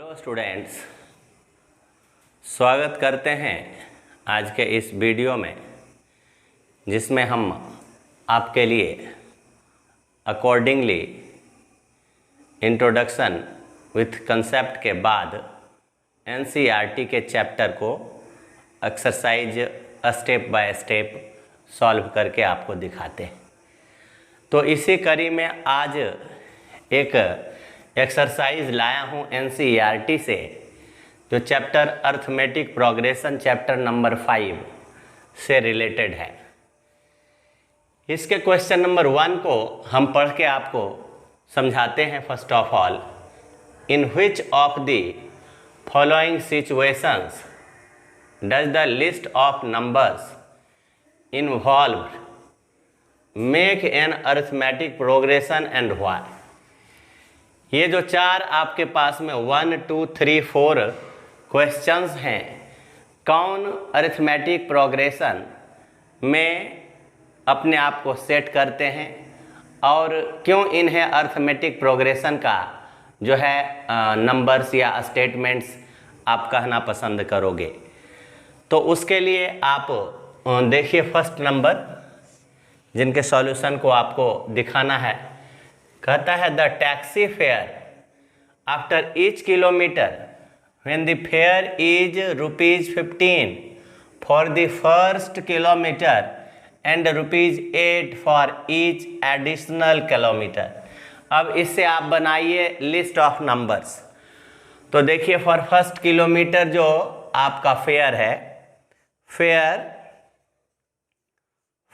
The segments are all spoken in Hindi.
हेलो स्टूडेंट्स, स्वागत करते हैं आज के इस वीडियो में, जिसमें हम आपके लिए अकॉर्डिंगली इंट्रोडक्शन विथ कंसेप्ट के बाद एनसीईआरटी के चैप्टर को exercise step by step solve करके आपको दिखाते हैं। तो इसी कड़ी में आज एक एक्सरसाइज लाया हूँ एनसीईआरटी से, जो chapter arithmetic progression chapter number 5 से रिलेटेड है। इसके क्वेश्चन नंबर 1 को हम पढ़ के आपको समझाते हैं। First of all, in which of the following situations does the list of numbers involved make an arithmetic progression and why. ये जो चार आपके पास में 1, 2, 3, 4 क्वेश्चंस हैं, कौन अरिथमेटिक प्रोग्रेशन में अपने आप को सेट करते हैं और क्यों इन्हें अरिथमेटिक प्रोग्रेशन का जो है नंबर्स या स्टेटमेंट्स आप कहना पसंद करोगे। तो उसके लिए आप देखिए फर्स्ट नंबर, जिनके सॉल्यूशन को आपको दिखाना है। कहता है the taxi fare after each kilometre when the fair is ₹15 for the first kilometre and ₹8 for each additional kilometre. अब इससे आप बनाइए लिस्ट ऑफ नंबर्स। तो देखिए फॉर फर्स्ट किलोमीटर जो आपका फेयर है, फेयर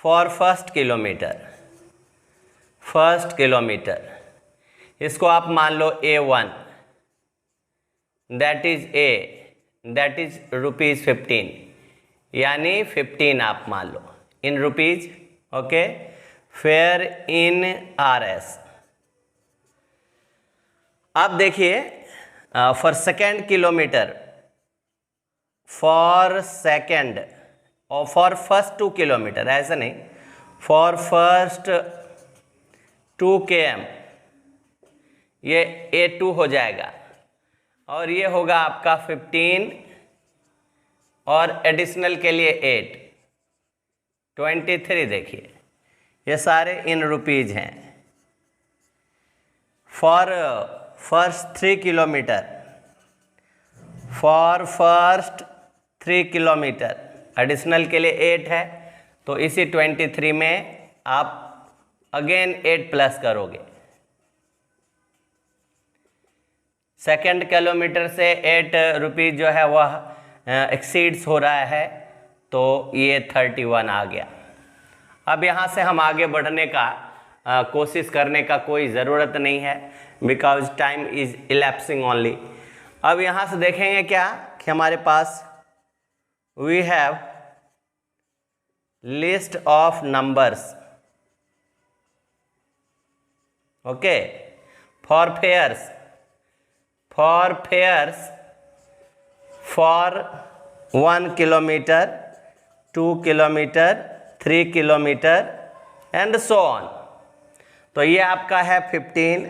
फॉर फर्स्ट किलोमीटर, इसको आप मान लो A1, दैट इज ₹15, यानी 15 आप मान लो in rupees. Okay, fare in RS। अब देखिए for second kilometre, for second और फॉर फर्स्ट 2 किलोमीटर, ऐसा नहीं, फॉर फर्स्ट 2 km ये A2 हो जाएगा और ये होगा आपका 15 और एडिशनल के लिए 8, 23। देखिए ये सारे इन रुपीज हैं। For first 3 kilometre, for first 3 kilometre additional के लिए 8 है, तो इसी 23 में आप अगेन 8 प्लस करोगे। सेकेंड किलोमीटर से 8 रुपीज जो है वह एक्सीड्स हो रहा है, तो ये 31 आ गया। अब यहाँ से हम आगे बढ़ने का कोशिश करने का कोई ज़रूरत नहीं है, because time is elapsing only. अब यहाँ से देखेंगे क्या कि हमारे पास we have list of numbers. Okay, for fares for 1 kilometre, 2 kilometre, 3 kilometre and so on. तो ये आपका है 15,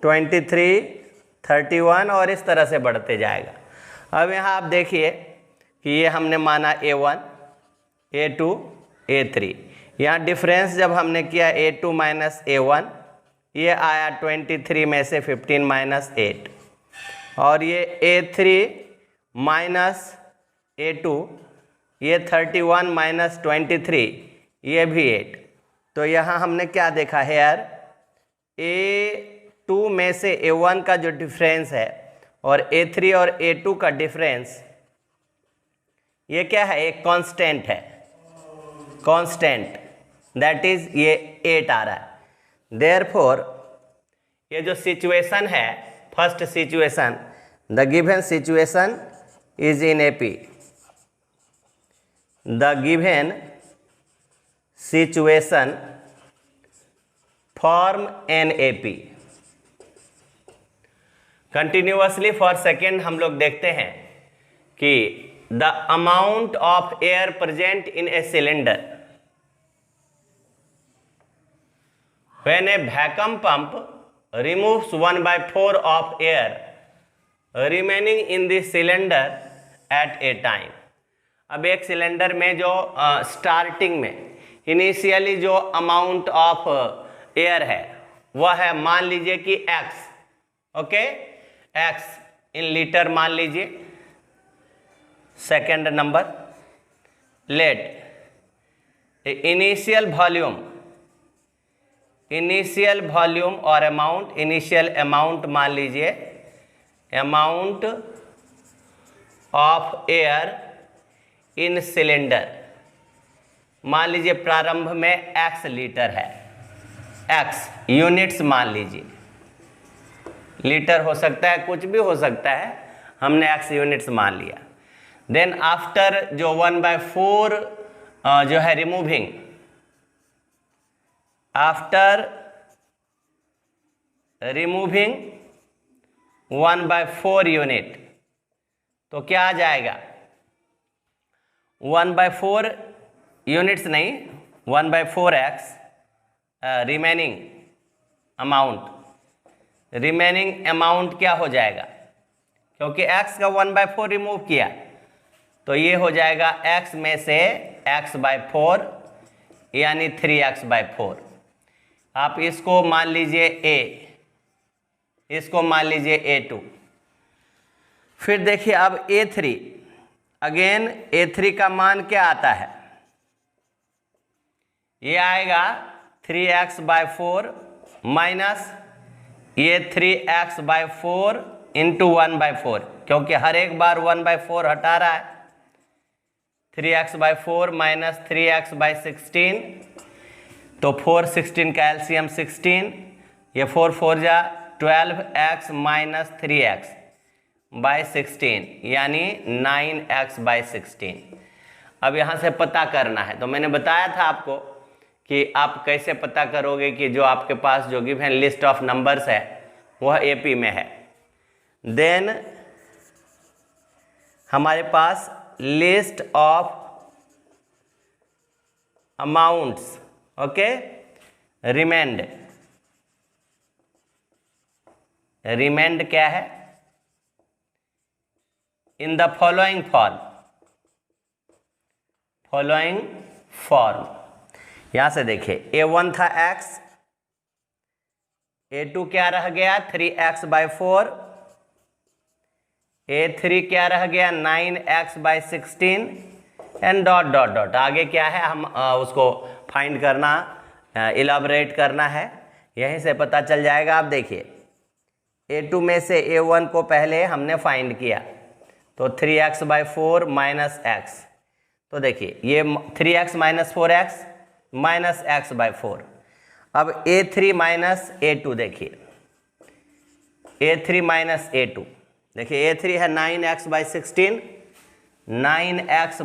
23, 31 और इस तरह से बढ़ते जाएगा। अब यहाँ आप देखिए कि ये हमने माना A1, A2, A3। यहाँ डिफरेंस जब हमने किया A2 माइनस A1, ये आया 23 में से 15 माइनस 8, और ये A3 माइनस A2, ये 31 माइनस 23, ये भी 8। तो यहाँ हमने क्या देखा है यार, A2 में से A1 का जो डिफरेंस है और A3 और A2 का डिफरेंस, ये क्या है, एक कांस्टेंट है, कांस्टेंट, दैट इज ये 8 आ रहा है। देयरफॉर ये जो सिचुएशन है, first situation, the given situation is in AP। The given situation form an AP। Continuously for second हम लोग देखते हैं कि the amount of air present in a cylinder when a vacuum pump removes 1/4 of air remaining in the cylinder at a time. अब एक सिलेंडर में जो स्टार्टिंग में इनिशियली जो अमाउंट ऑफ एयर है वह है, मान लीजिए कि x, okay, x in litre मान लीजिए। Second number, let initial volume और अमाउंट, इनिशियल अमाउंट मान लीजिए, amount of air in cylinder, मान लीजिए प्रारंभ में x लीटर है, x यूनिट्स मान लीजिए, लीटर हो सकता है, कुछ भी हो सकता है, हमने x यूनिट्स मान लिया। देन आफ्टर जो 1/4 जो है रिमूविंग, आफ्टर रिमूविंग 1/4 यूनिट, तो क्या आ जाएगा, 1/4 यूनिट्स नहीं, 1/4x रिमेनिंग अमाउंट क्या हो जाएगा, क्योंकि x का 1/4 रिमूव किया, तो ये हो जाएगा x में से x/4 यानी 3x/4। आप इसको मान लीजिए a, इसको मान लिजिए A2। फिर देखिए अब A3, अगेन A3 का मान क्या आता है, ये आएगा 3x/4 माइनस ये 3x/4 इंटू 1/4, क्योंकि हर एक बार 1/4 हटा रहा है। 3x/4 माइनस 3x/16, तो 4 16 का एलसीएम 16, ये 4 4 जा 12x माइनस 3x/16 यानी 9x/16। अब यहाँ से पता करना है, तो मैंने बताया था आपको कि आप कैसे पता करोगे कि जो आपके पास जो गिवन लिस्ट ऑफ नंबर्स है वह एपी में है। देन हमारे पास लिस्ट ऑफ अमाउंट्स, ओके, रिमेंड क्या है, इन द फॉलोइंग फॉर्म। यहां से देखिए A1 था x, A2 क्या रह गया 3x/4, A3 क्या रह गया 9x/16 and dot dot dot. आगे क्या है हम उसको फाइंड करना, इलाबरेट करना है, यहीं से पता चल जाएगा। आप देखिए A2 में से A1 को पहले हमने फाइंड किया, तो 3x/4 माइनस x, तो देखिए ये 3x minus 4x minus x/4। अब A3 माइनस A2 देखिए, A3 माइनस A2 देखिए, A3 है 9x/16, 9x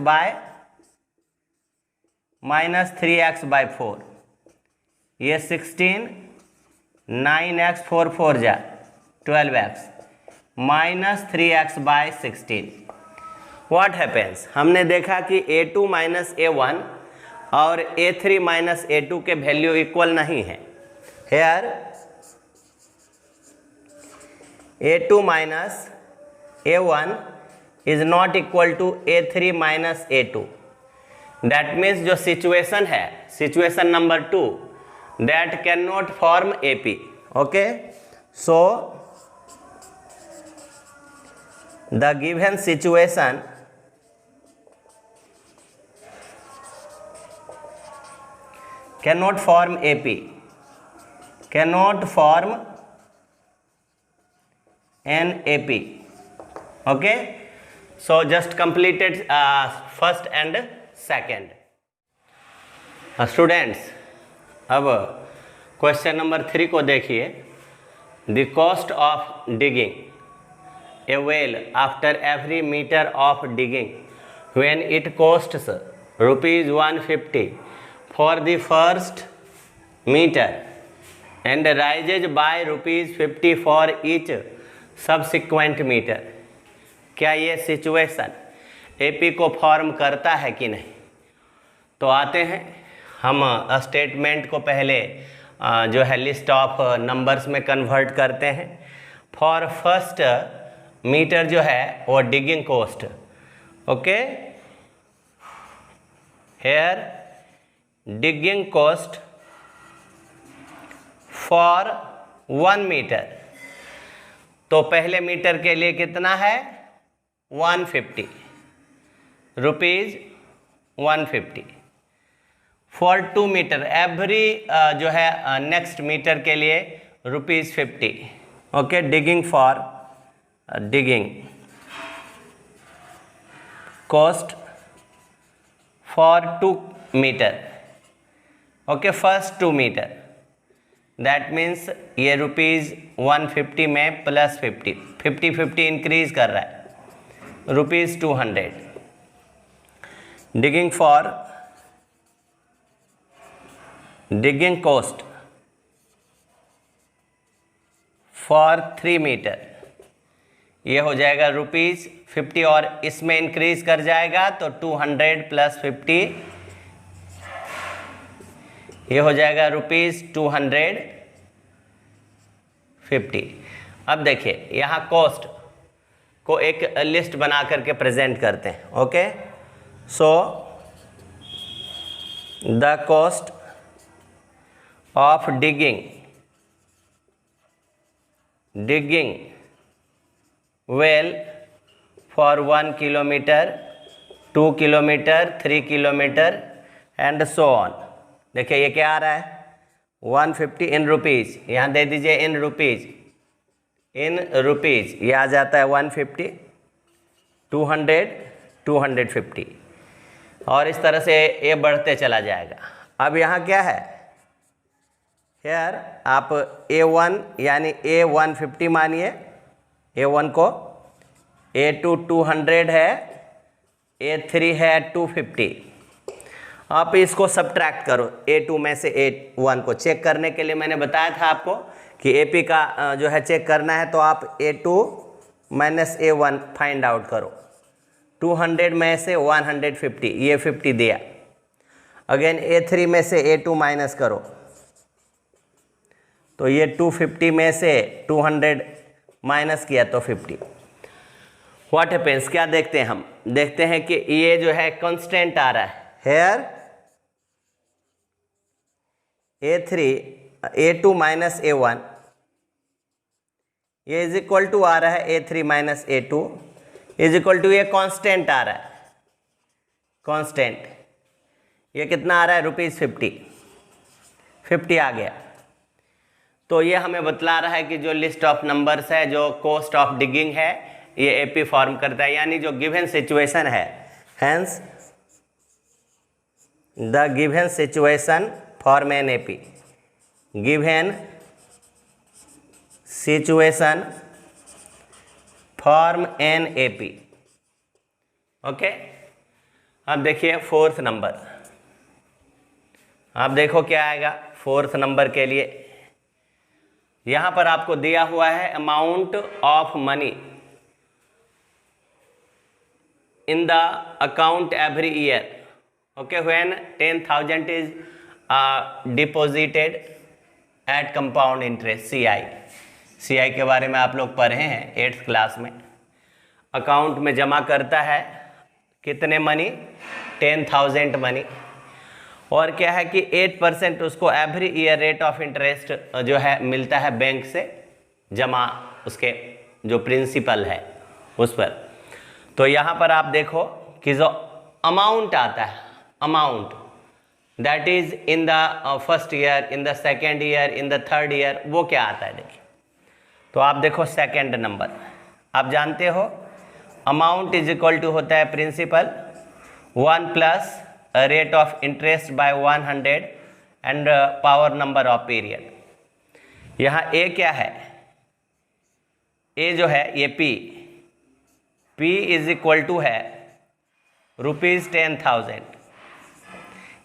माइनस 3x/4, ये 16, 9x 4 4 जा 12x minus 3x/16। What happens, हमने देखा कि A2 माइनस A1 और A3 माइनस A2 के वैल्यू इक्वल नहीं है। Here A2 minus A1 is not equal to A3 minus A2। That means जो सिचुएशन है, situation number 2, that can not form AP। Okay, so the given situation cannot form AP, cannot form an AP. Okay, so just completed first and second. Students, अब क्वेश्चन नंबर 3 को देखिए। The cost of digging a well after every metre of digging when it costs ₹150 for the first meter and rises by ₹50 for each subsequent meter। क्या ये सिचुएशन एपी को फॉर्म करता है कि नहीं? तो आते हैं हम स्टेटमेंट को पहले जो है लिस्ट ऑफ नंबर्स में कन्वर्ट करते हैं। फॉर फर्स्ट मीटर जो है वो digging cost, okay. Here digging cost for 1 metre, तो पहले मीटर के लिए कितना है 150 रुपीज़ 150। फॉर 2 मीटर एवरी जो है नेक्स्ट मीटर के लिए ₹50, okay. Digging for digging cost for 2 metre, okay, first 2 metre, that means ये ₹150 में प्लस 50 इंक्रीज कर रहा है, ₹200। Digging for digging cost for 3 metre, ये हो जाएगा ₹50 और इसमें इंक्रीज कर जाएगा तो 200 प्लस 50, ये हो जाएगा ₹250। अब देखिए यहाँ कॉस्ट को एक लिस्ट बना करके प्रेजेंट करते हैं, okay. So the cost of digging well for 1 kilometre, 2 kilometre, 3 kilometre and so on. देखिए ये क्या आ रहा है 150 इन रुपीज़, यहाँ दे दीजिए इन रुपीज़, ये आ जाता है 150, 200, 250 और इस तरह से ये बढ़ते चला जाएगा। अब यहाँ क्या है, हेयर आप A1 यानी A 150 मानिए, A1 को, A2 200 है, A3 है 250। आप इसको सब्ट्रैक्ट करो A2 में से A1 को। चेक करने के लिए मैंने बताया था आपको कि AP का जो है चेक करना है तो आप A2 minus A1 find out करो। 200 में से 150, ये 50 दिया। अगेन A3 में से A2 माइनस करो तो ये 250 में से 200 माइनस किया तो 50। व्हाट हैपेंस, क्या देखते हैं हम, देखते हैं कि ये जो है कांस्टेंट आ रहा है। हेयर A2 माइनस A1 ये इज इक्वल टू आ रहा है A3 minus A2 is equal to, ये कांस्टेंट आ रहा है, कांस्टेंट ये कितना आ रहा है ₹50 आ गया। तो ये हमें बतला रहा है कि जो लिस्ट ऑफ नंबर्स है, जो कॉस्ट ऑफ डिगिंग है, ये AP फॉर्म करता है, यानी जो गिवन सिचुएशन है। Hence the given situation form an AP, given situation form an AP, okay. अब देखिए 4th नंबर, आप देखो क्या आएगा 4th नंबर के लिए। यहाँ पर आपको दिया हुआ है amount of money in the account every year, okay, when 10,000 is deposited at compound interest, CI के बारे में आप लोग पढ़े हैं 8th क्लास में। अकाउंट में जमा करता है कितने मनी, 10,000 मनी, और क्या है कि 8% उसको every year rate of interest जो है मिलता है बैंक से, जमा उसके जो प्रिंसिपल है उस पर। तो यहाँ पर आप देखो कि जो अमाउंट आता है, amount that is in the first year, in the second year, in the third year, वो क्या आता है देखिए। तो आप देखो सेकेंड नंबर, आप जानते हो अमाउंट इज इक्वल टू होता है principal 1 plus rate of interest by 100 and power number of period. यहाँ ए क्या है, ए जो है ये P इज इक्वल टू है ₹10,000,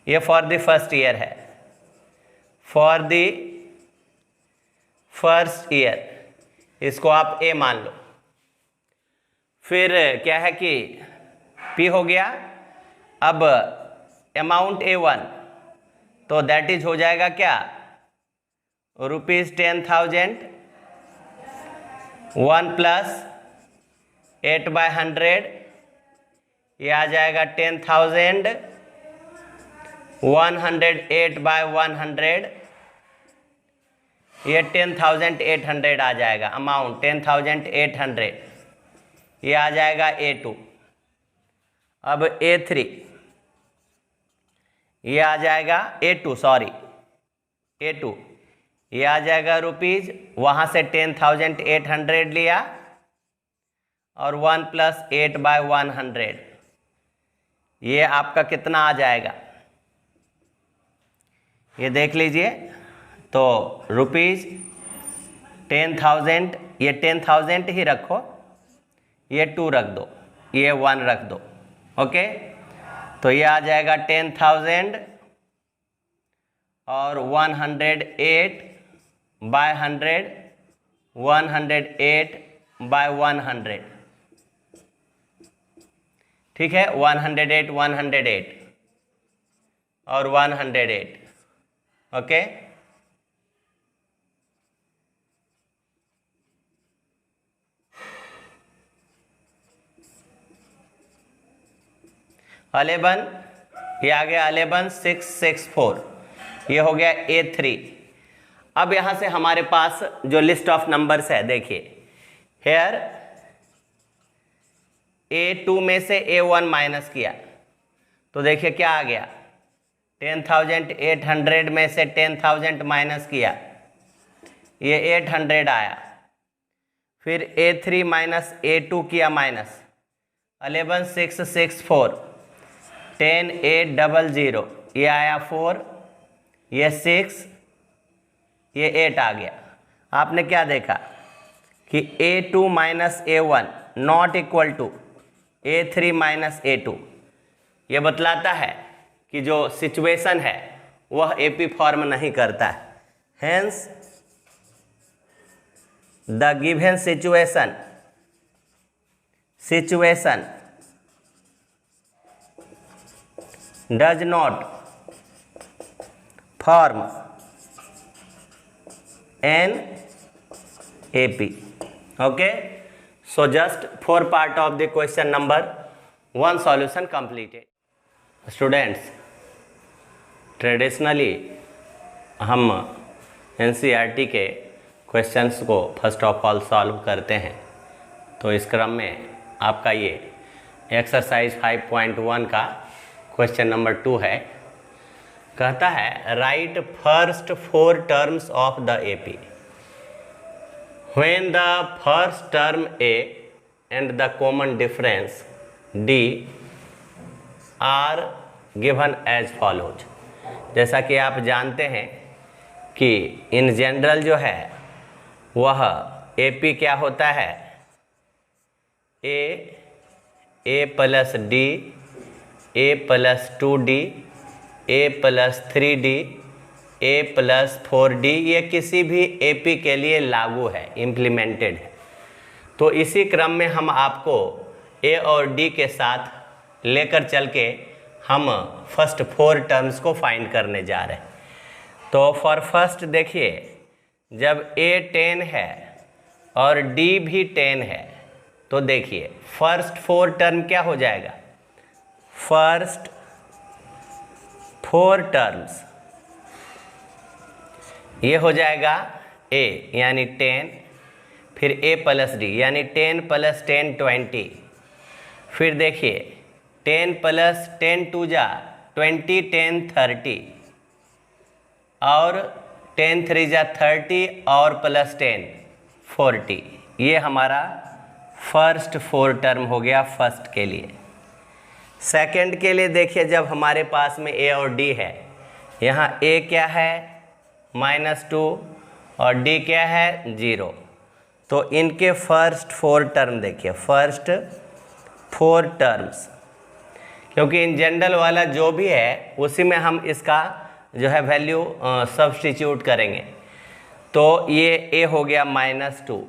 ये फॉर द फर्स्ट ईयर है, फॉर द फर्स्ट ईयर, इसको आप ए मान लो। फिर क्या है कि P हो गया, अब अमाउंट A1 तो दैट इज हो जाएगा क्या ₹10,000 1 प्लस 8/100 ये आ जाएगा 10,000। 108/100 ये 10,800 आ जाएगा। अमाउंट 10,800 ये आ जाएगा A2। अब A3 ये आ जाएगा A2 ये आ जाएगा रुपीज। वहाँ से 10,800 लिया और 1 + 8/100 ये आपका कितना आ जाएगा ये देख लीजिए। तो रुपीज 10,000 ये 10,000 ही रखो, ये 2 रख दो, ये 1 रख दो। ओके, तो ये आ जाएगा 10,000 और 108/100 108/100 ठीक है। 108 और 108 ओके। अलेवन ये आ गया 11,664 ये हो गया A3। अब यहां से हमारे पास जो लिस्ट ऑफ नंबर्स है देखिए, हेयर A2 में से A1 माइनस किया तो देखिए क्या आ गया। 10,800 में से 10,000 माइनस किया, ये 800 आया। फिर A3 माइनस A2 किया माइनस, 11,664 10,800 ये आया 4, ये 6, ये 8 आ गया। आपने क्या देखा कि A2 minus A1 not equal to A3 minus A2। ये बतलाता है कि जो सिचुएशन है वह AP फॉर्म नहीं करता है। Hence the given situation does not form an AP। okay, so just 4 part of the question number 1 solution completed। Students, traditionally हम NCERT के क्वेश्चंस को फर्स्ट ऑफ ऑल सॉल्व करते हैं। तो इस क्रम में आपका ये एक्सरसाइज 5.1 का क्वेश्चन नंबर 2 है। कहता है write first 4 terms of the AP when the first term A and the common difference D are given as follows. जैसा कि आप जानते हैं कि इन जनरल जो है वह AP क्या होता है, A + D, A + 2D, A + 3D, A + 4D ये किसी भी AP के लिए लागू है, इम्प्लीमेंटेड है। तो इसी क्रम में हम आपको A और D के साथ लेकर चल के हम फर्स्ट 4 टर्म्स को फाइंड करने जा रहे हैं। तो फॉर फर्स्ट देखिए, जब A 10 है और D भी 10 है तो देखिए फर्स्ट 4 टर्म क्या हो जाएगा। फर्स्ट 4 टर्म्स ये हो जाएगा A यानी 10, फिर A + D यानी 10 + 10 20। फिर देखिए 10 + 10 2 जा 20, 10 30 और 10 3 जा 30 और +10 40। ये हमारा फर्स्ट 4 टर्म हो गया फर्स्ट के लिए। सेकंड के लिए देखिए, जब हमारे पास में A और D है, यहाँ A क्या है -2 और D क्या है 0। तो इनके फर्स्ट 4 टर्म देखिए, फर्स्ट 4 टर्म्स, क्योंकि इन जनरल वाला जो भी है उसी में हम इसका जो है वैल्यू सब्स्टिट्यूट करेंगे। तो ये A हो गया -2,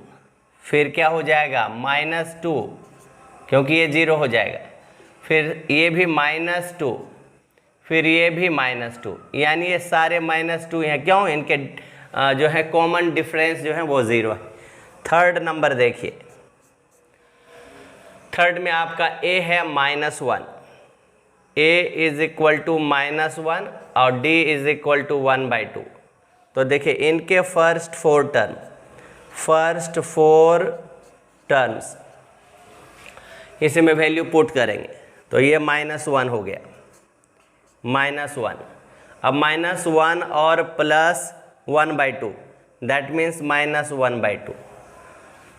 फिर क्या हो जाएगा -2 क्योंकि ये 0 हो जाएगा, फिर ये भी -2, फिर ये भी -2, यानी ये सारे -2 हैं। क्यों? इनके जो है कॉमन डिफरेंस जो है वो 0 है। थर्ड नंबर देखिए, थर्ड में आपका a है -1, a इज इक्वल टू -1 और d इज इक्वल टू 1/2। तो देखिए इनके फर्स्ट फोर टर्म्स इसी में वैल्यू पुट करेंगे तो ये -1 हो गया, -1। अब -1 और प्लस 1/2 दैट मीन्स -1/2।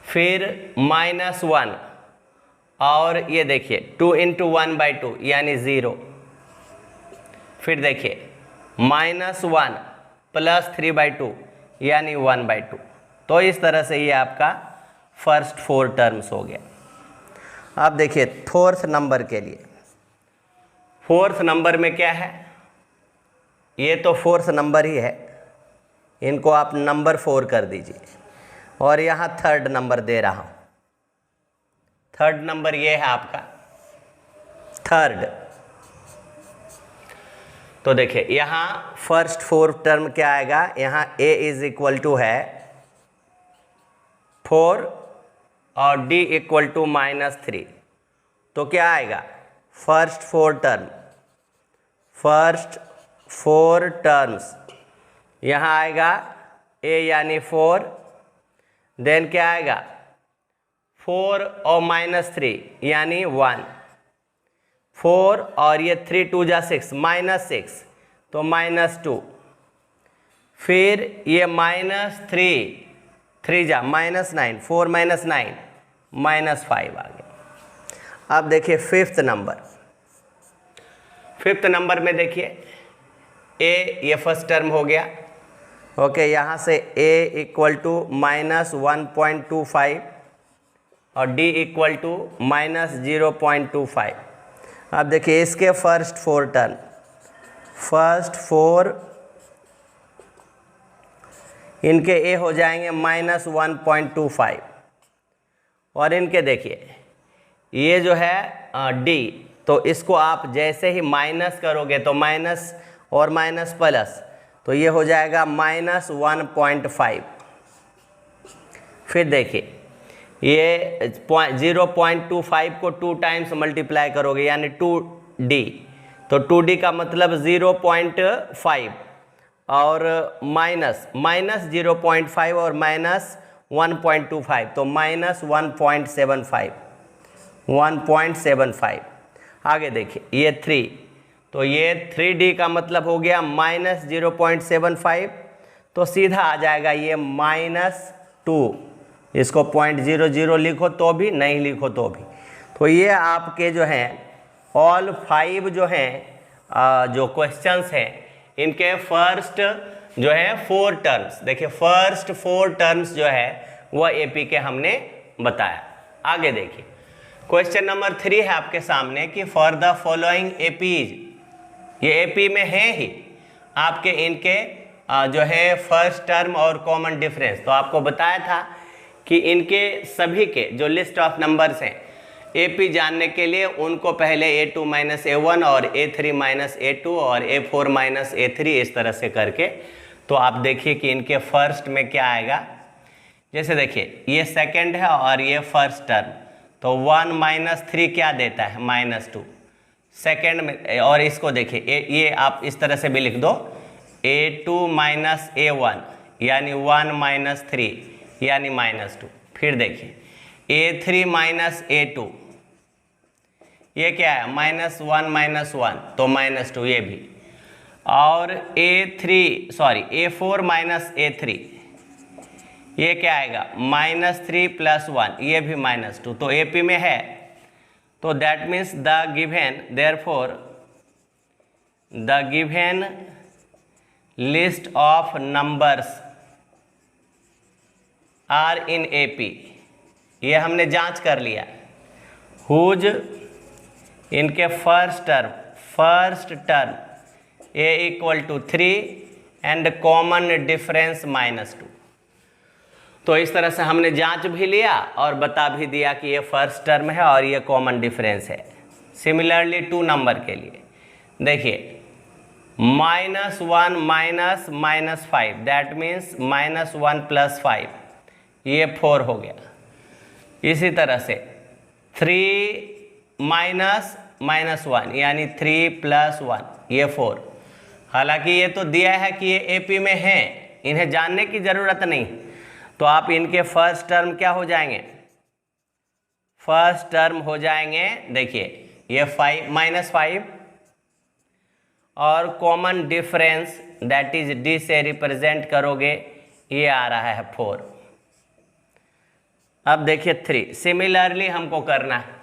फिर -1 और ये देखिए 2 इंटू 1/2 यानी 0। फिर देखिए -1 प्लस 3/2 यानी 1/2। तो इस तरह से ये आपका फर्स्ट 4 टर्म्स हो गया। अब देखिए फोर्थ नंबर के लिए, फोर्थ नंबर में क्या है, ये तो फोर्थ नंबर ही है, इनको आप नंबर 4 कर दीजिए। और यहाँ थर्ड नंबर दे रहा हूँ, थर्ड नंबर ये है आपका थर्ड। तो देखिए यहाँ फर्स्ट 4 टर्म क्या आएगा, यहाँ a इज इक्वल टू है 4 और d इक्वल टू -3। तो क्या आएगा, फर्स्ट 4 टर्म्स यहाँ आएगा a यानी 4, देन क्या आएगा 4 और -3 यानी 1, 4 और ये 3 2 जा 6 -6 तो -2। फिर ये -3 3 जा -9 4 -9 -5 आ गया। अब देखिए फिफ्थ नंबर में देखिए a ये फर्स्ट टर्म हो गया, ओके। यहाँ से a इक्वल टू -1.25 और d इक्वल टू -0.25। अब देखिए इसके फर्स्ट 4 टर्म, फर्स्ट 4 इनके a हो जाएंगे -1.25 और इनके देखिए ये जो है d, तो इसको आप जैसे ही माइनस करोगे तो माइनस और माइनस प्लस, तो ये हो जाएगा -1.5। फिर देखिए ये 0.25 को 2 टाइम्स मल्टीप्लाई करोगे यानी 2d, तो 2d का मतलब 0.5 और माइनस 0.5 और -1.25 तो -1.75। आगे देखिए ये 3, तो ये 3d का मतलब हो गया -0.75, तो सीधा आ जाएगा ये -2। इसको 0.00 लिखो तो भी, नहीं लिखो तो भी। तो ये आपके जो हैं ऑल 5 जो हैं जो क्वेश्चंस हैं, इनके फर्स्ट जो है 4 टर्म्स, देखिए फर्स्ट 4 टर्म्स जो है वह एपी के हमने बताया। आगे देखिए क्वेश्चन नंबर 3 है आपके सामने कि फॉर द फॉलोइंग एपीज, ये एपी में है ही आपके इनके जो है फर्स्ट टर्म और कॉमन डिफरेंस। तो आपको बताया था कि इनके सभी के जो लिस्ट ऑफ नंबर्स हैं एपी जानने के लिए उनको पहले a2 - a1 और a3 - a2 और a4 - a3 इस तरह से करके, तो आप देखिए कि इनके फर्स्ट में क्या आएगा। जैसे देखिए ये सेकंड है और ये फर्स्ट टर्म, तो 1 - 3 क्या देता है -2 सेकेंड में। और इसको देखिए ये आप इस तरह से भी लिख दो a2 - a1 यानी 1 - 3 यानी -2। फिर देखिए a3 - a2 ये क्या है -1 - 1 तो -2 ये भी। और a4 - a3 ये क्या आएगा -3 + 1 ये भी -2, तो AP में है। तो that means the given, therefore the given list of numbers are in AP, ये हमने जांच कर लिया। हुज इनके first term a = 3 and common difference -2। तो इस तरह से हमने जांच भी लिया और बता भी दिया कि ये फर्स्ट टर्म है और ये कॉमन डिफरेंस है। सिमिलरली 2 नंबर के लिए देखिए -1 - -5 दैट मीन्स -1 + 5 ये 4 हो गया। इसी तरह से 3 माइनस -1 यानी 3 + 1 ये 4। हालांकि ये तो दिया है कि ये एपी में है, इन्हें जानने की ज़रूरत नहीं। तो आप इनके फर्स्ट टर्म क्या हो जाएंगे, फर्स्ट टर्म हो जाएंगे, देखिए ये 5 - 5 और common difference that is D से रिप्रेजेंट करोगे, ये आ रहा है 4। अब देखिए 3 सिमिलरली हमको करना है,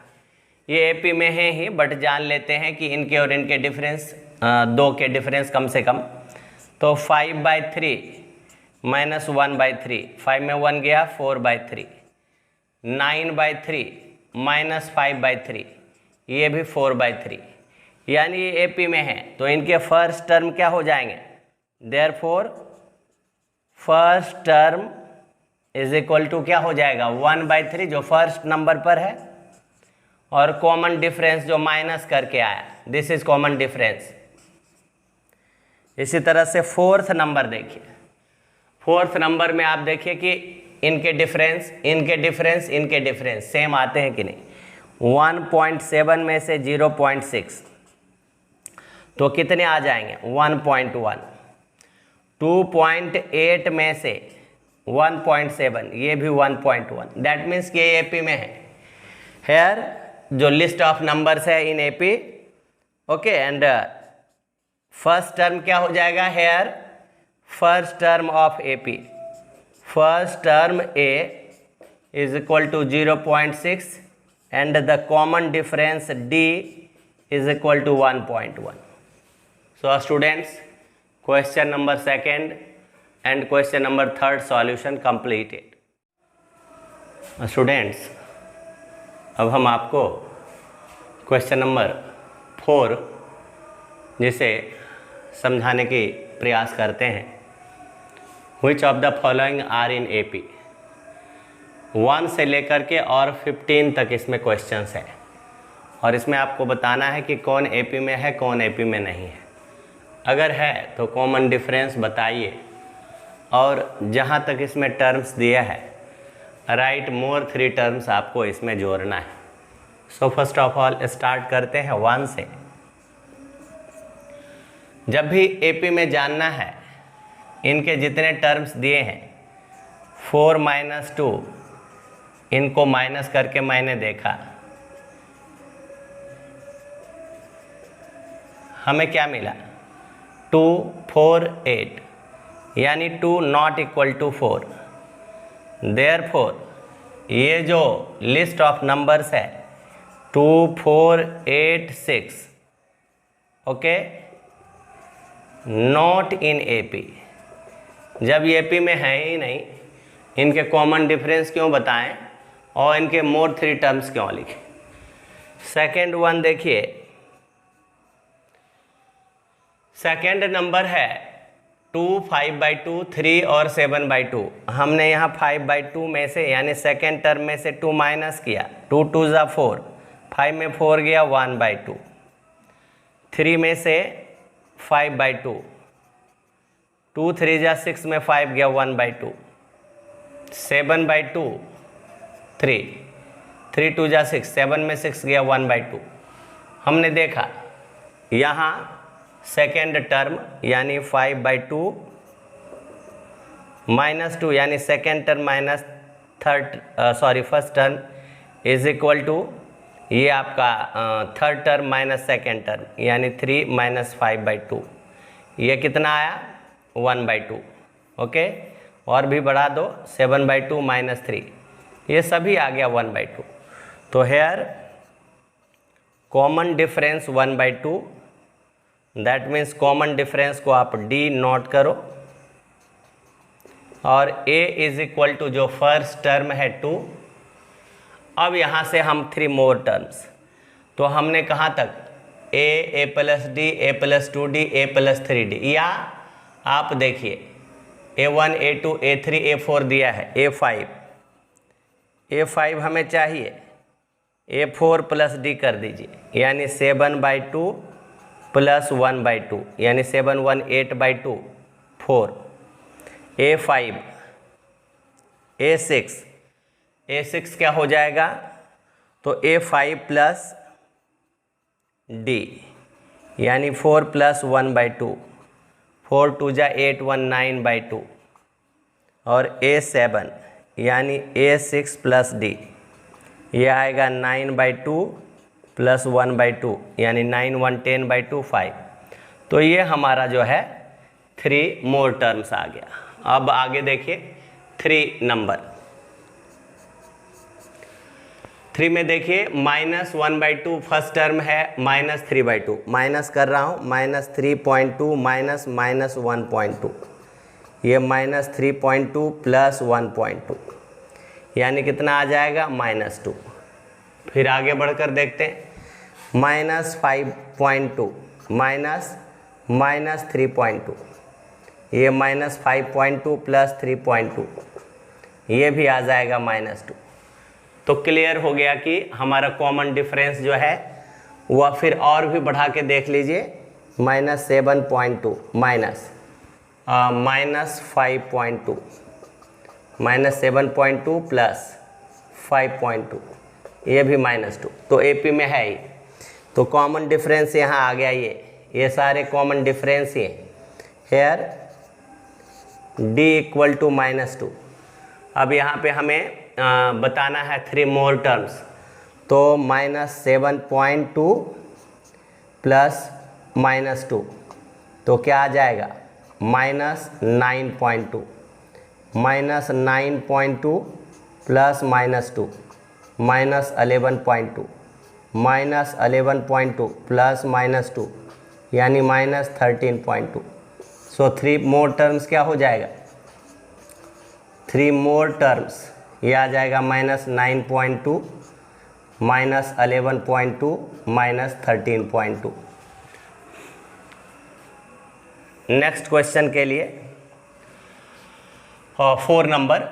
ये एपी में है ही बट जान लेते हैं कि इनके और इनके डिफरेंस 2 के डिफरेंस कम से कम। तो 5/3 - 1/3, 5 में 1 गया 4/3, 9/3 - 5/3 ये भी 4/3, यानी ये एपी में है। तो इनके फर्स्ट टर्म क्या हो जाएंगे, therefore first term is equal to क्या हो जाएगा 1/3 जो फर्स्ट नंबर पर है, और कॉमन डिफरेंस जो माइनस करके आया, दिस इज कॉमन डिफरेंस। इसी तरह से फोर्थ नंबर देखिए, फोर्थ नंबर में आप देखिए कि इनके डिफरेंस सेम आते हैं कि नहीं। 1.7 में से 0.6 तो कितने आ जाएंगे 1.1। 2.8 में से 1.7 ये भी 1.1, दैट मीन्स कि ये एपी में है। हेयर जो लिस्ट ऑफ नंबर्स है in AP, okay, and first term क्या हो जाएगा here, first term of AP, first term A is equal to 0.6 and the common difference D is equal to 1.1। So students, question number 2 and question number 3 solution completed. Students, अब हम आपको क्वेश्चन नंबर 4 जिसे समझाने की प्रयास करते हैं। Which of the following are in AP, 1 से लेकर के और 15 तक इसमें क्वेश्चंस हैं, और इसमें आपको बताना है कि कौन एपी में है कौन एपी में नहीं है। अगर है तो कॉमन डिफरेंस बताइए, और जहाँ तक इसमें टर्म्स दिया है राइट मोर 3 टर्म्स आपको इसमें जोड़ना है। So first of all start करते हैं 1 से। जब भी एपी में जानना है इनके जितने टर्म्स दिए हैं 4 - 2, इनको माइनस करके मैंने देखा, हमें क्या मिला 2 4 8, यानी 2 नॉट इक्वल टू 4। देयरफॉर ये जो लिस्ट ऑफ नंबर्स है 2 4 8 6, ओके, नॉट इन एपी। जब ये एपी में है ही नहीं, इनके कॉमन डिफरेंस क्यों बताएं और इनके मोर 3 टर्म्स क्यों लिखें। सेकेंड वन देखिए, सेकेंड नंबर है 2 5/2 3 और 7/2। हमने यहाँ 5/2 में से यानी सेकेंड टर्म में से 2 माइनस किया, 2 2 ज़ा 4, 5 में 4 गया 1/2, 3 में से 5/2, 2 3 ज़ा 6 में 5 गया 1/2, 7/2 3, 3 2 ज़ा 6, 7 में 6 गया 1/2। हमने देखा यहाँ सेकेंड टर्म यानी 5/2 -2 यानी second term minus first term is equal to ये आपका third term minus second term यानी 3 - 5/2, ये कितना आया 1/2, ओके। और भी बढ़ा दो 7/2 - 3, ये सभी आ गया 1/2। तो here common difference 1/2, that means common difference को आप डी नोट करो, और a इज इक्वल टू जो फर्स्ट टर्म है 2। अब यहाँ से हम 3 मोर टर्म्स, तो हमने कहाँ तक a + d, a + 2d, a + 3d, या आप देखिए a1 a2 a3 a4 दिया है, a5 हमें चाहिए, a4 + d कर दीजिए यानी 7/2 + 1/2 यानी 7 1 8/2 4, a5 a6 क्या हो जाएगा तो A5 प्लस D यानी 4 प्लस 1/2, 4 2 जा 8 1 9/2, और A7 यानी A6 प्लस D ये आएगा 9/2 प्लस 1/2 यानी 9 1 10/2 5। तो ये हमारा जो है 3 मोर टर्म्स आ गया। अब आगे देखिए 3 नंबर 3 में देखिए -1/2 फर्स्ट टर्म है, -3/2 माइनस कर रहा हूँ, -3.2 माइनस -1.2, ये -3.2 प्लस 1.2 यानी कितना आ जाएगा -2। फिर आगे बढ़कर देखते हैं -5.2 माइनस -3.2, ये -5.2 प्लस 3.2 ये भी आ जाएगा -2। तो क्लियर हो गया कि हमारा कॉमन डिफरेंस जो है वह फिर और भी बढ़ा के देख लीजिए, -7.2 माइनस -5.2 -7.2 प्लस 5.2 ये भी -2। तो AP में है ही, तो कॉमन डिफरेंस यहाँ आ गया। ये सारे कॉमन डिफरेंस ये हेयर D इक्वल टू -2। अब यहाँ पे हमें बताना है 3 मोर टर्म्स, तो -7.2 प्लस -2 तो क्या आ जाएगा -9.2, -9.2 प्लस -2 -11.2, -11.2 प्लस -2 यानी -13.2। सो 3 मोर टर्म्स क्या हो जाएगा, 3 मोर टर्म्स ये आ जाएगा -9.2 -11.2 -13.2। नेक्स्ट क्वेश्चन के लिए 4 नंबर,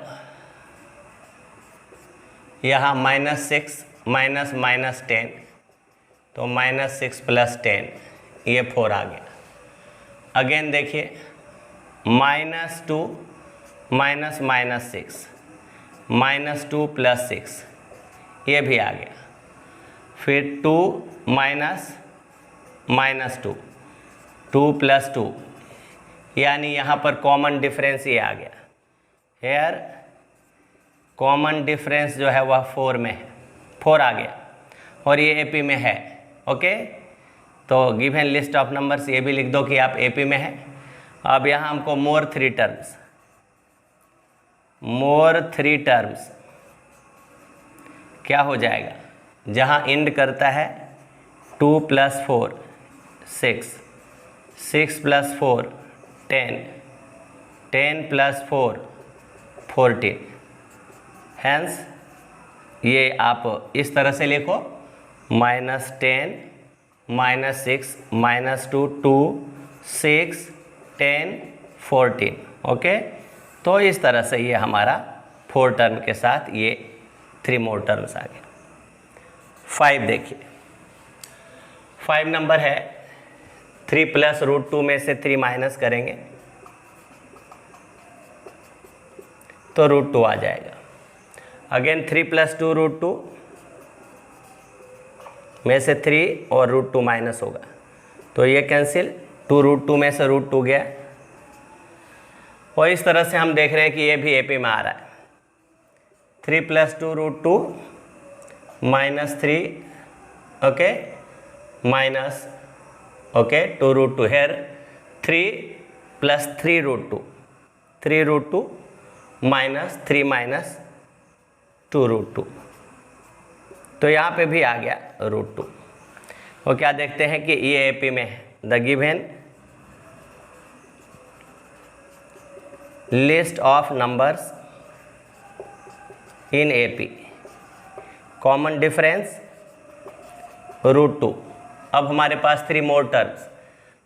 यहाँ -6 -10, तो -6 प्लस 10 ये 4 आ गया। अगेन देखिए -2 -6 -2 प्लस 6 ये भी आ गया। फिर 2 -2 2 प्लस 2 यानी यहाँ पर कॉमन डिफरेंस ये आ गया। हेयर कॉमन डिफरेंस जो है वह 4 में है, 4 आ गया, और ये AP में है। ओके, तो गिवन लिस्ट ऑफ नंबर्स ये भी लिख दो कि आप AP में है। अब यहाँ हमको मोर 3 टर्म्स क्या हो जाएगा, जहाँ इंड करता है 2 प्लस 4 6, 6 प्लस 4 10, 10 प्लस 4 14। हैंस ये आप इस तरह से लिखो -10 -6 -2 2 6 10 14। ओके, तो इस तरह से ये हमारा 4 टर्म के साथ ये 3 मोर टर्म्स आ गए। 5 देखिए, 5 नंबर है 3 प्लस √2 में से 3 माइनस करेंगे तो √2 आ जाएगा। अगेन 3 प्लस 2 √2 में से 3 और √2 माइनस होगा, तो ये कैंसिल, 2 √2 में से √2 गया। और इस तरह से हम देख रहे हैं कि ये भी AP में आ रहा है। 3 plus 2 √2 -3 okay minus okay 2 √2 here 3 plus 3 √2 3 √2 minus 3 minus 2 √2, तो यहाँ पे भी आ गया √2। और क्या देखते हैं कि ये AP में है। The given list of numbers in AP common difference √2। अब हमारे पास 3 मोर टर्म्स,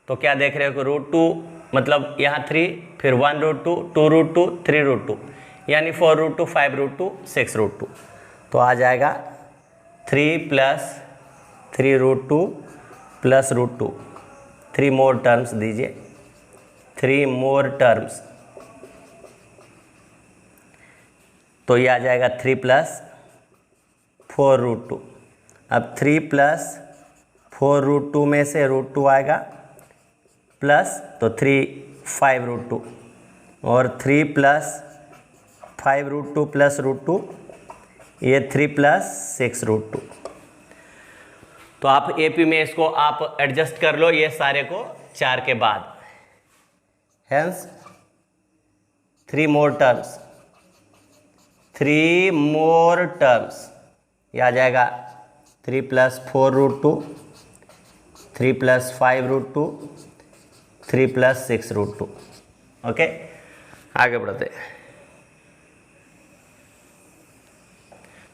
तो क्या देख रहे हो कि √2 मतलब यहाँ 3, फिर 1 √2 2 √2 3 √2 यानी 4 √2 5 √2 6 √2, तो आ जाएगा 3 प्लस 3 √2 प्लस √2। 3 मोर टर्म्स दीजिए, 3 मोर टर्म्स, तो ये आ जाएगा 3 प्लस 4 √2 अब 3 प्लस 4√2 में से √2 आएगा प्लस, तो 3 5√2 और 3 प्लस 5√2 प्लस √2, ये 3 प्लस 6√2। तो आप एपी में इसको आप एडजस्ट कर लो ये सारे को 4 के बाद। हेंस 3 मोर टर्म्स, 3 मोर टर्म्स, ये आ जाएगा 3 प्लस 4√2, 3 प्लस 5√2, 3 प्लस 6√2। ओके, आगे बढ़ते।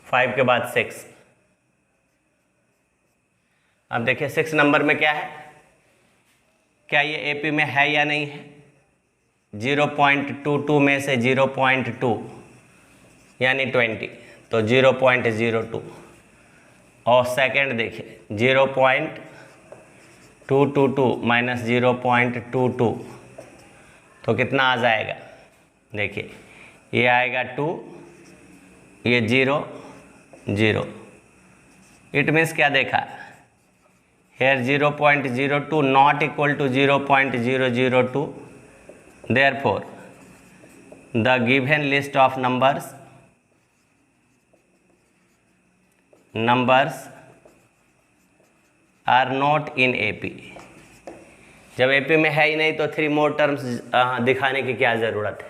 5 के बाद 6। अब देखिए 6 नंबर में क्या है, क्या ये एपी में है या नहीं है। 0.22 में से 0.2 यानी 20, तो 0.02। और सेकंड देखिए 0.222 माइनस 0.22, तो कितना आ जाएगा। देखिए ये आएगा 2, ये 0 0। इट मीन्स क्या देखा, here 0.02 not equal to 0.002, therefore the given list of numbers are not in AP। जब AP में है ही नहीं तो 3 मोर टर्म्स दिखाने की क्या ज़रूरत है।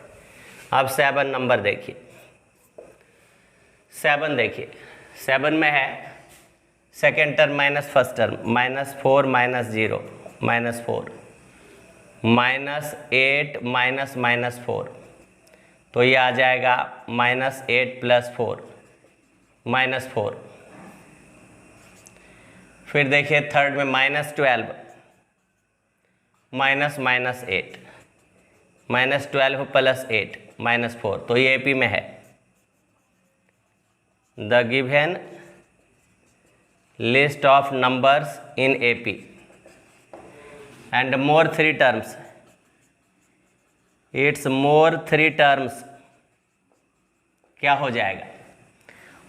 अब 7 नंबर देखिए, 7 देखिए, 7 में है second term minus first term, -4 -0 -4 -8 -4, तो ये आ जाएगा -8 + 4 -4। फिर देखिए थर्ड में -12 -8 -12 + 8 -4, तो ये एपी में है। The given list of numbers in AP and more 3 terms, it's more 3 terms, क्या हो जाएगा,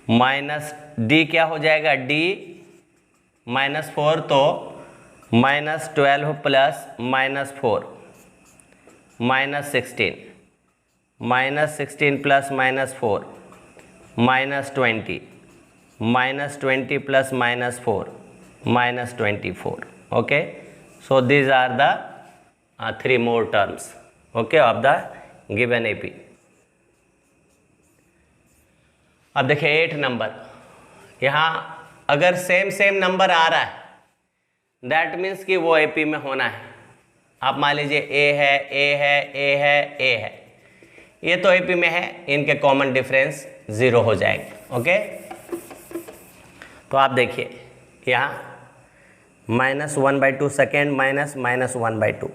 -d क्या हो जाएगा, d -4, तो -12 + -4 -16 -16 + -4 -20 -20 + -4 -24। okay, so these are the 3 more terms, okay, of the given AP। अब देखिए 8 नंबर, यहाँ अगर सेम नंबर आ रहा है दैट मीन्स कि वो AP में होना है। आप मान लीजिए A है, A है, A है, A है, ये तो AP में है, इनके कॉमन डिफरेंस 0 हो जाएगा। ओके, तो आप देखिए यहाँ -1/2 सेकेंड -1/2,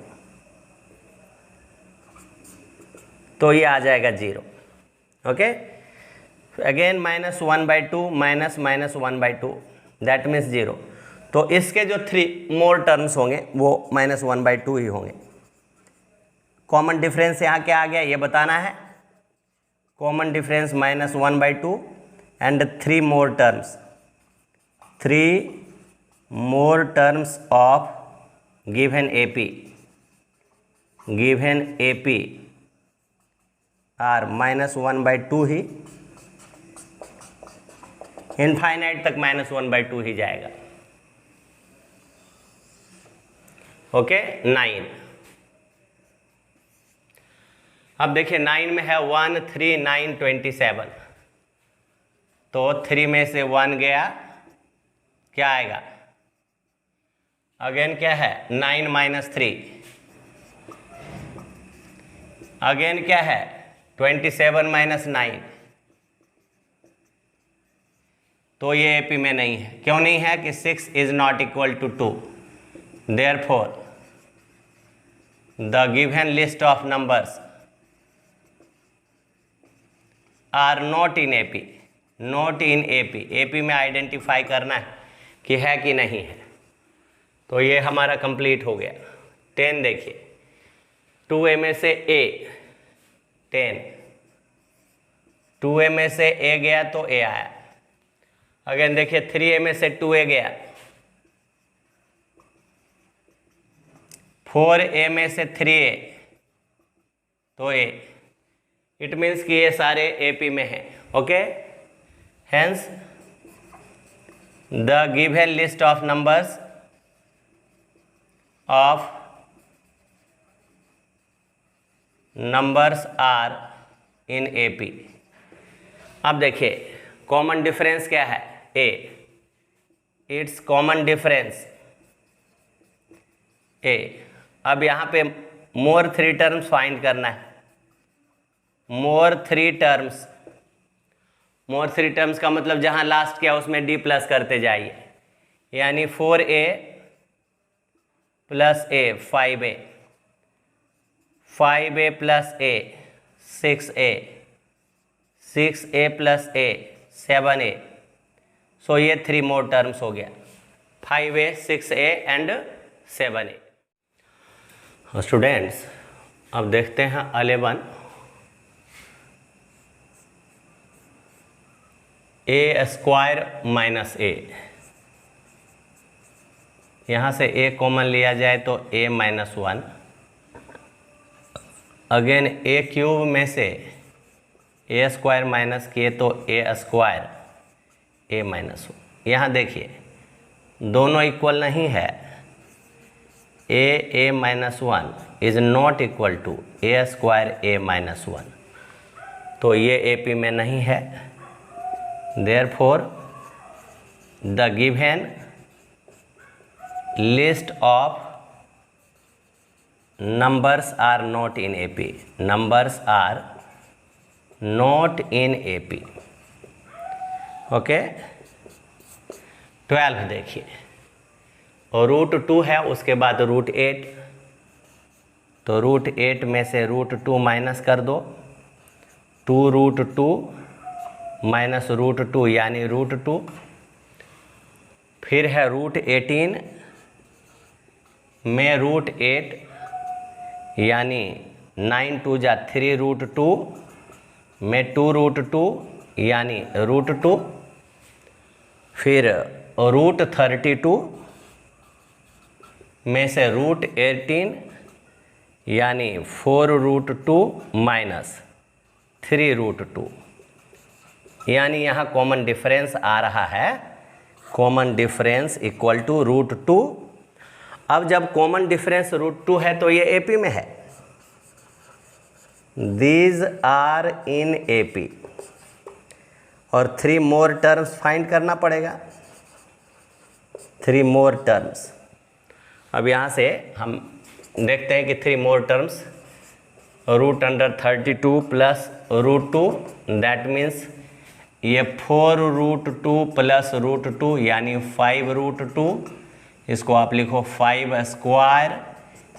तो ये आ जाएगा 0। Okay, again -1/2 -1/2, that means 0। तो इसके जो 3 मोर टर्म्स होंगे वो -1/2 ही होंगे। कॉमन डिफरेंस यहाँ क्या आ गया ये बताना है। Common difference -1/2 and 3 more terms, 3 more terms of given AP are -1/2 he, infinite तक -1/2 ही जाएगा। ओके, 9। अब देखिए 9 में है 1 3 9 27, तो 3 में से 1 गया, क्या आएगा, अगेन क्या है 9 - 3, अगेन क्या है 27 - 9, तो ये एपी में नहीं है। क्यों नहीं है कि 6 is not equal to 2, therefore the given list of numbers are not in AP, not in AP. AP में आइडेंटिफाई करना है कि है कि नहीं है। तो ये हमारा कंप्लीट हो गया। 10 देखिए, 2a में से a 10, 2a में से a गया तो a आया। अगेन देखिए 3a में से 2a गया, 4a में से 3a तो a, इट मीन्स कि ये सारे AP में हैं। Okay, hence the given list of numbers are in AP। अब देखिए कॉमन डिफरेंस क्या है, A, it's common difference A। अब यहाँ पे मोर 3 टर्म्स फाइंड करना है, मोर 3 टर्म्स, मोर 3 टर्म्स का मतलब जहाँ लास्ट क्या उसमें D प्लस करते जाइए, यानी 4a plus a 5a, 5a plus a 6a, 6a plus a 7a। सो ये 3 मोर टर्म्स हो गया, 5a 6a and 7a। Students अब देखते हैं 11, a स्क्वायर माइनस a, यहाँ से a कॉमन लिया जाए तो a minus 1, again a cube में से a स्क्वायर माइनस किए तो a स्क्वायर a माइनस 1। यहाँ देखिए दोनों इक्वल नहीं है, a minus 1 is not equal to a square a minus 1, तो ये AP में नहीं है। Therefore the given list of numbers are not in AP, numbers are not in AP। Okay, 12 देखिए, और √2 है, उसके बाद √8, तो √8 में से √2 माइनस कर दो, 2√2 माइनस √2 यानी √2, फिर है √18 में √8 यानी 9 2 जा 3√2 में 2√2 यानी √2, फिर √32 में से √18 यानी 4√2 माइनस 3√2, यानी यहाँ कॉमन डिफरेंस आ रहा है, कॉमन डिफरेंस इक्वल टू √2। अब जब कॉमन डिफरेंस √2 है तो ये AP में है, दीज आर इन AP, और 3 मोर टर्म्स फाइंड करना पड़ेगा, 3 मोर टर्म्स। अब यहाँ से हम देखते हैं कि 3 मोर टर्म्स, √32 प्लस √2, दैट मीन्स ये 4√2 प्लस √2 यानी 5√2, इसको आप लिखो 5 स्क्वायर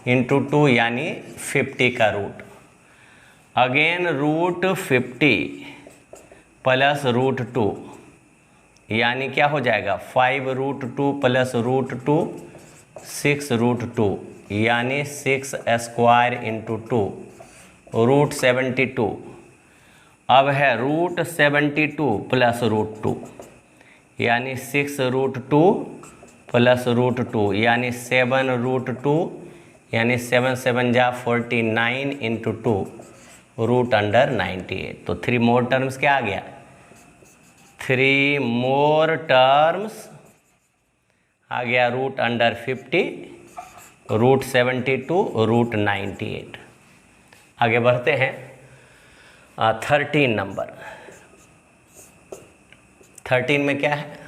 इंटू 2 यानी 50 का रूट, अगेन √50 प्लस √2 यानी क्या हो जाएगा 5√2 प्लस √2 6√2 यानी 6 स्क्वायर इंटू 2 √72। अब है √72 प्लस √2 यानी 6√2 प्लस √2 यानी 7√2 यानी 7 7 जा 49 इंटू 2 √98। तो 3 मोर टर्म्स क्या आ गया, 3 मोर टर्म्स आ गया √50, √72, √98। आगे बढ़ते हैं 13 नंबर। 13 में क्या है,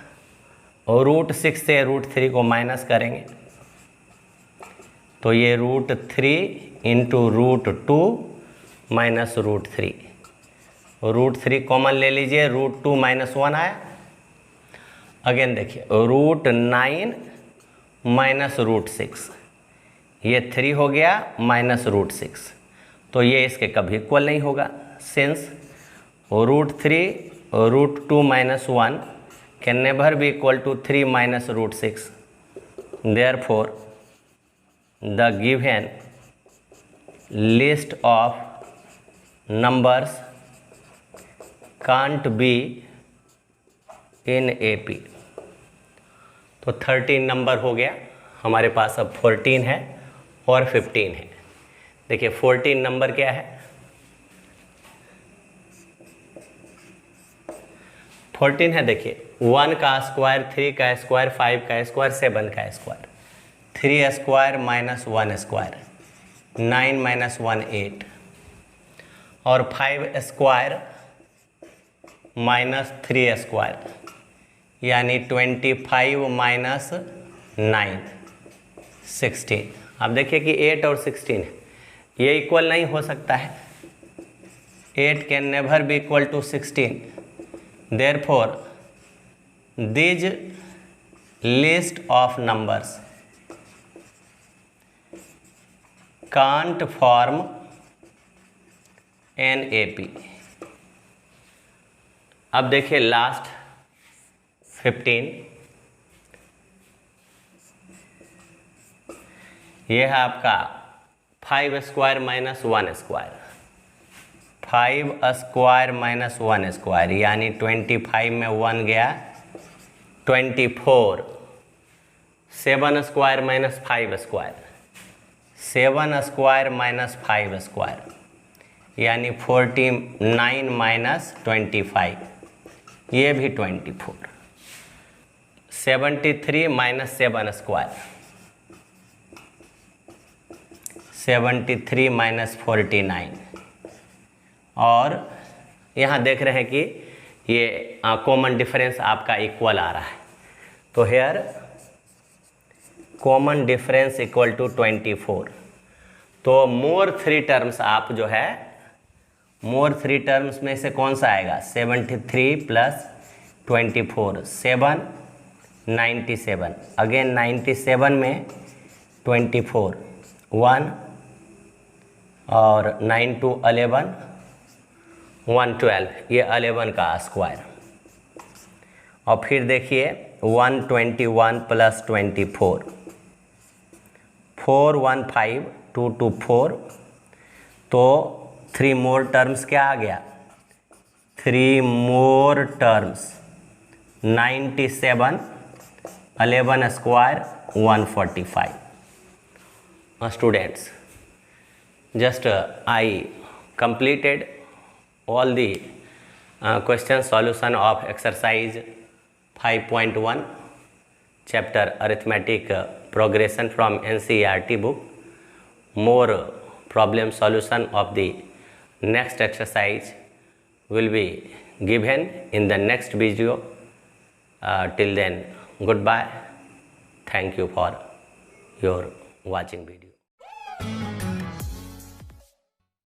और √6 से √3 को माइनस करेंगे तो ये √3 इंटू √2 माइनस √3, √3 कॉमन ले लीजिए, √2 माइनस 1 आया। अगेन देखिए √9 माइनस √6, ये 3 हो गया माइनस √6, तो ये इसके कभी इक्वल नहीं होगा, since √3 √2 minus 1 can never be equal to 3 minus √6। Therefore, the given list of numbers can't be in AP। तो 13 नंबर हो गया हमारे पास। अब 14 है और 15 है। देखिए 14 नंबर क्या है? 14 है, देखिए 1 का स्क्वायर, 3 का स्क्वायर, 5 का स्क्वायर, 7 का square, 3 square minus 1 square, 9 minus 1 8, और 5 स्क्वायर माइनस 3 स्क्वायर, यानी 25 माइनस 9 16। अब देखिए कि 8 और 16 ये इक्वल नहीं हो सकता है। 8 can never be equal to 16। Therefore, these list of numbers can't form an AP। अब देखिए लास्ट 15, ये है आपका 5 square minus 1 square, 5 square minus 1 square, यानी 25 में 1 गया 24। 7 square minus 5 square, 7 square minus 5 square, यानी 49 माइनस 25, ये भी 24। 73 माइनस 7 स्क्वायर, 73 माइनस 49। और यहाँ देख रहे हैं कि ये कॉमन डिफरेंस आपका इक्वल आ रहा है। तो here common difference equal to 24। तो मोर 3 टर्म्स आप जो है, मोर 3 टर्म्स में से कौन सा आएगा? 73 प्लस 24, 7 97, अगेन 97 में 24, 1 और 9 to 11 112, ये 11 का स्क्वायर। और फिर देखिए 121 प्लस 24, 415 2 to 4, तो 3 मोर टर्म्स क्या आ गया? 3 मोर terms 97, 11 square 145। Students, just I completed all the question solution of exercise 5.1 chapter arithmetic progression from NCERT book. More problem solution of the next exercise will be given in the next video. Till then, goodbye. Thank you for your watching video.